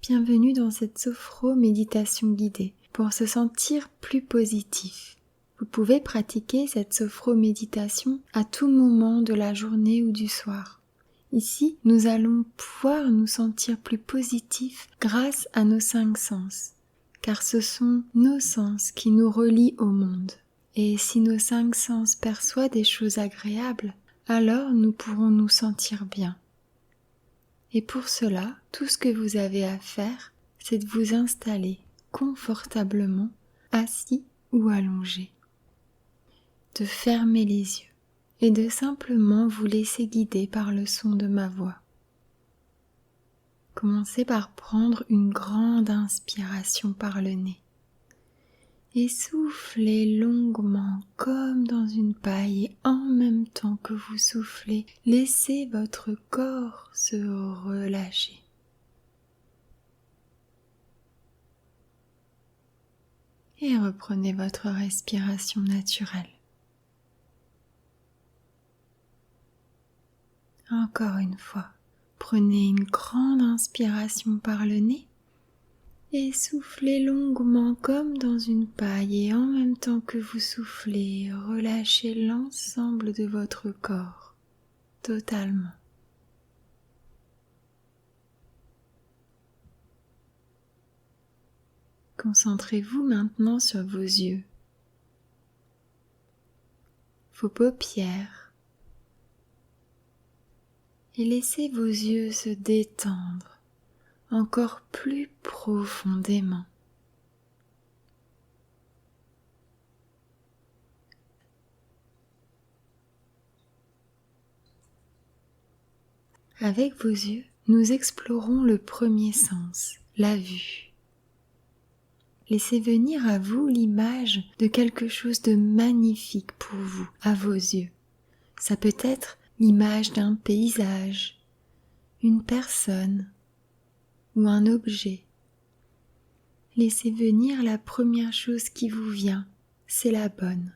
Bienvenue dans cette sophro-méditation guidée pour se sentir plus positif. Vous pouvez pratiquer cette sophro-méditation à tout moment de la journée ou du soir. Ici, nous allons pouvoir nous sentir plus positifs grâce à nos 5 sens, car ce sont nos sens qui nous relient au monde. Et si nos 5 sens perçoivent des choses agréables, alors nous pourrons nous sentir bien. Et pour cela, tout ce que vous avez à faire, c'est de vous installer confortablement, assis ou allongé, de fermer les yeux et de simplement vous laisser guider par le son de ma voix. Commencez par prendre une grande inspiration par le nez et soufflez longuement comme dans une paille et en même temps que vous soufflez, laissez votre corps se relâcher. Et reprenez votre respiration naturelle. Encore une fois, prenez une grande inspiration par le nez et soufflez longuement comme dans une paille et en même temps que vous soufflez, relâchez l'ensemble de votre corps totalement. Concentrez-vous maintenant sur vos yeux, vos paupières et laissez vos yeux se détendre encore plus profondément. Avec vos yeux, nous explorons le premier sens, la vue. Laissez venir à vous l'image de quelque chose de magnifique pour vous, à vos yeux. Ça peut être l'image d'un paysage, une personne ou un objet. Laissez venir la première chose qui vous vient, c'est la bonne.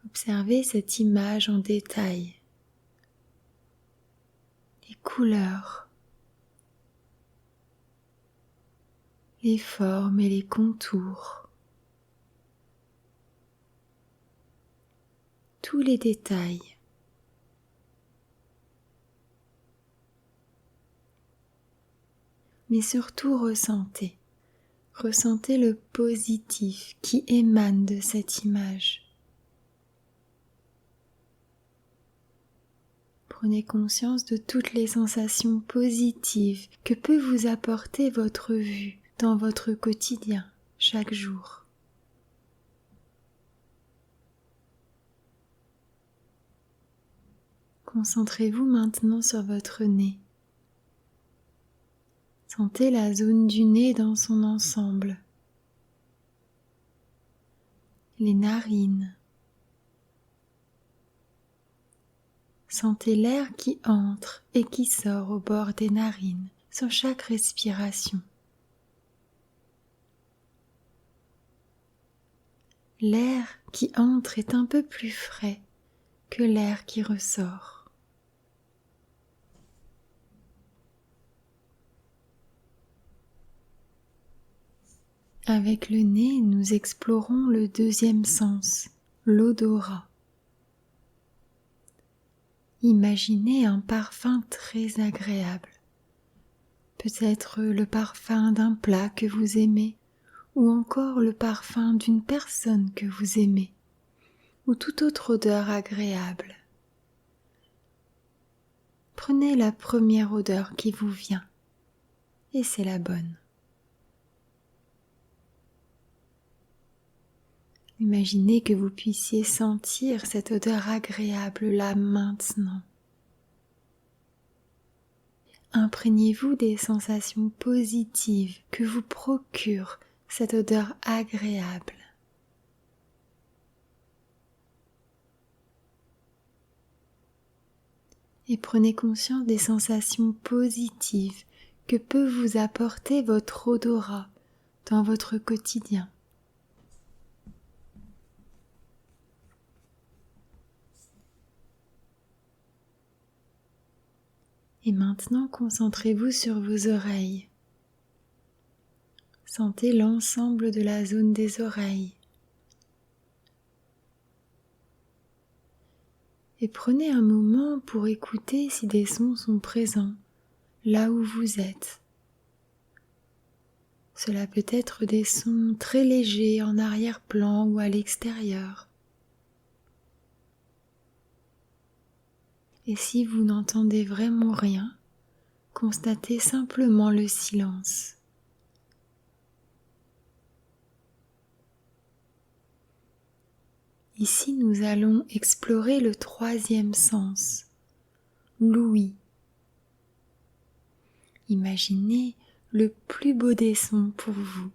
Observez cette image en détail. Les couleurs, les formes et les contours, tous les détails. Mais surtout ressentez le positif qui émane de cette image. Prenez conscience de toutes les sensations positives que peut vous apporter votre vue dans votre quotidien, chaque jour. Concentrez-vous maintenant sur votre nez. Sentez la zone du nez dans son ensemble. Les narines. Sentez l'air qui entre et qui sort au bord des narines sur chaque respiration. L'air qui entre est un peu plus frais que l'air qui ressort. Avec le nez, nous explorons le deuxième sens, l'odorat. Imaginez un parfum très agréable. Peut-être le parfum d'un plat que vous aimez, ou encore le parfum d'une personne que vous aimez, ou toute autre odeur agréable. Prenez la première odeur qui vous vient, et c'est la bonne. Imaginez que vous puissiez sentir cette odeur agréable là maintenant. Imprégnez-vous des sensations positives que vous procure cette odeur agréable. Et prenez conscience des sensations positives que peut vous apporter votre odorat dans votre quotidien. Et maintenant, concentrez-vous sur vos oreilles. Sentez l'ensemble de la zone des oreilles. Et prenez un moment pour écouter si des sons sont présents là où vous êtes. Cela peut être des sons très légers en arrière-plan ou à l'extérieur. Et si vous n'entendez vraiment rien, constatez simplement le silence. Ici, nous allons explorer le troisième sens, l'ouïe. Imaginez le plus beau des sons pour vous.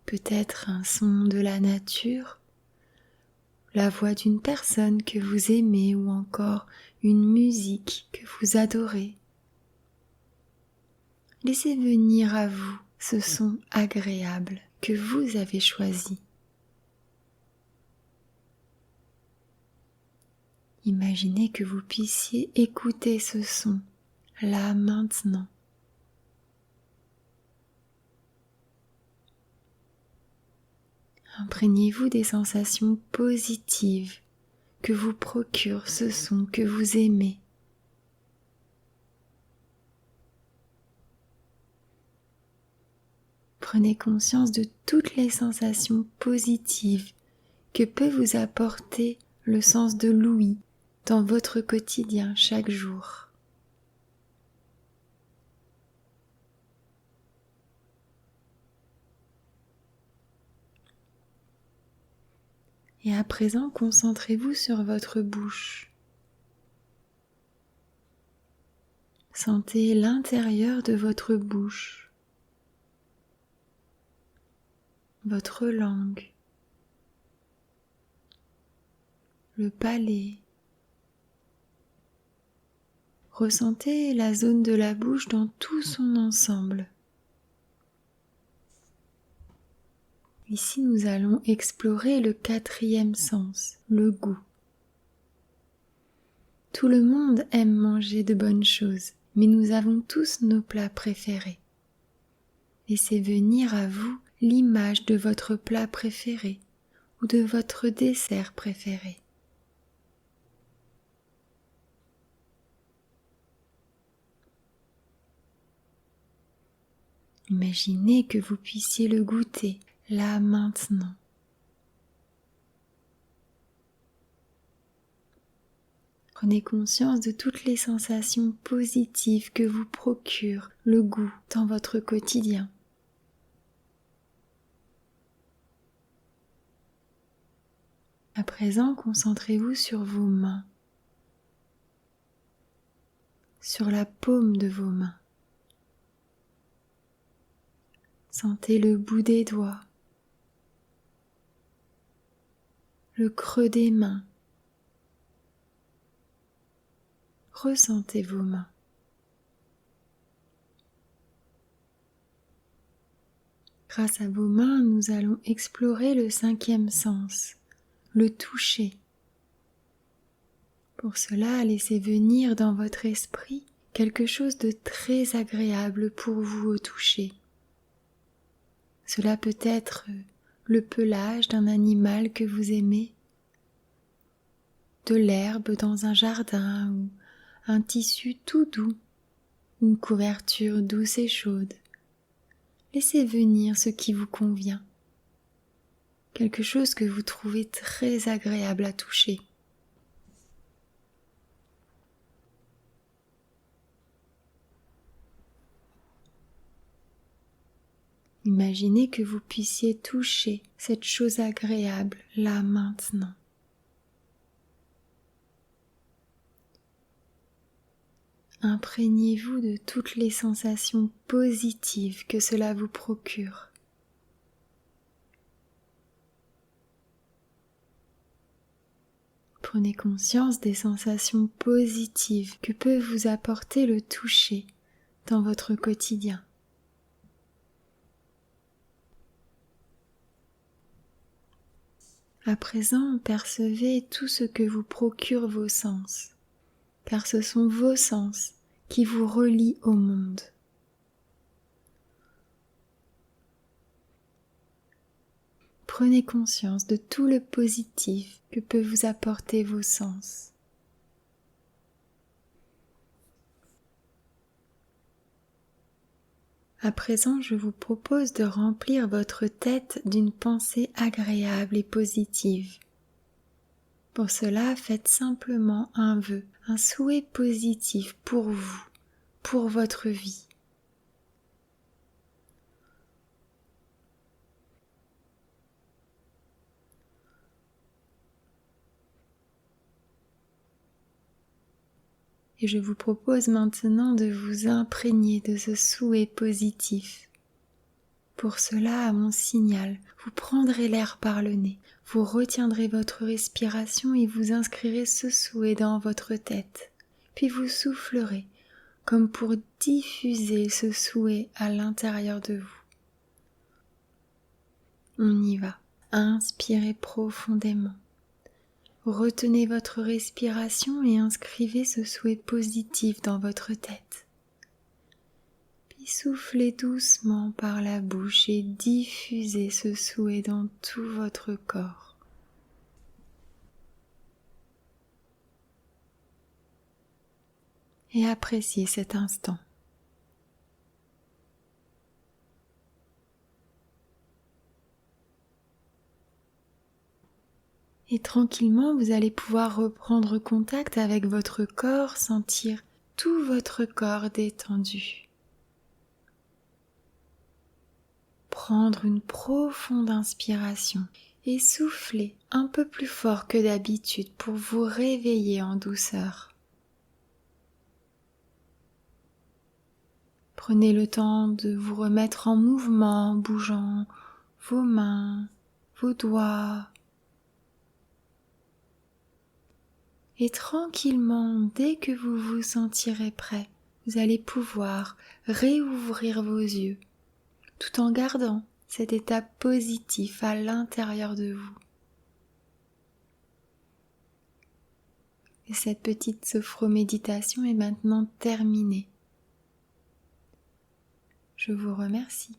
Peut-être un son de la nature, la voix d'une personne que vous aimez ou encore une musique que vous adorez. Laissez venir à vous ce son agréable que vous avez choisi. Imaginez que vous puissiez écouter ce son, là maintenant. Imprégnez-vous des sensations positives que vous procure ce son que vous aimez. Prenez conscience de toutes les sensations positives que peut vous apporter le sens de l'ouïe dans votre quotidien chaque jour. Et à présent, concentrez-vous sur votre bouche. Sentez l'intérieur de votre bouche, votre langue, le palais. Ressentez la zone de la bouche dans tout son ensemble. Ici, nous allons explorer le quatrième sens, le goût. Tout le monde aime manger de bonnes choses, mais nous avons tous nos plats préférés. Laissez venir à vous l'image de votre plat préféré ou de votre dessert préféré. Imaginez que vous puissiez le goûter là maintenant. Prenez conscience de toutes les sensations positives que vous procure le goût dans votre quotidien. À présent, concentrez-vous sur vos mains, sur la paume de vos mains. Sentez le bout des doigts, le creux des mains. Ressentez vos mains. Grâce à vos mains, nous allons explorer le cinquième sens, le toucher. Pour cela, laissez venir dans votre esprit quelque chose de très agréable pour vous au toucher. Cela peut être le pelage d'un animal que vous aimez, de l'herbe dans un jardin ou un tissu tout doux, une couverture douce et chaude. Laissez venir ce qui vous convient, quelque chose que vous trouvez très agréable à toucher. Imaginez que vous puissiez toucher cette chose agréable là maintenant. Imprégnez-vous de toutes les sensations positives que cela vous procure. Prenez conscience des sensations positives que peut vous apporter le toucher dans votre quotidien. À présent, percevez tout ce que vous procurent vos sens, car ce sont vos sens qui vous relie au monde. Prenez conscience de tout le positif que peut vous apporter vos sens. À présent, je vous propose de remplir votre tête d'une pensée agréable et positive. Pour cela, faites simplement un vœu, un souhait positif pour vous, pour votre vie. Et je vous propose maintenant de vous imprégner de ce souhait positif. Pour cela, à mon signal, vous prendrez l'air par le nez, vous retiendrez votre respiration et vous inscrirez ce souhait dans votre tête. Puis vous soufflerez, comme pour diffuser ce souhait à l'intérieur de vous. On y va. Inspirez profondément. Retenez votre respiration et inscrivez ce souhait positif dans votre tête. Puis soufflez doucement par la bouche et diffusez ce souhait dans tout votre corps. Et appréciez cet instant. Et tranquillement, vous allez pouvoir reprendre contact avec votre corps, sentir tout votre corps détendu. Prendre une profonde inspiration et souffler un peu plus fort que d'habitude pour vous réveiller en douceur. Prenez le temps de vous remettre en mouvement en bougeant vos mains, vos doigts. Et tranquillement, dès que vous vous sentirez prêt, vous allez pouvoir réouvrir vos yeux, tout en gardant cet état positif à l'intérieur de vous. Et cette petite sophroméditation est maintenant terminée. Je vous remercie.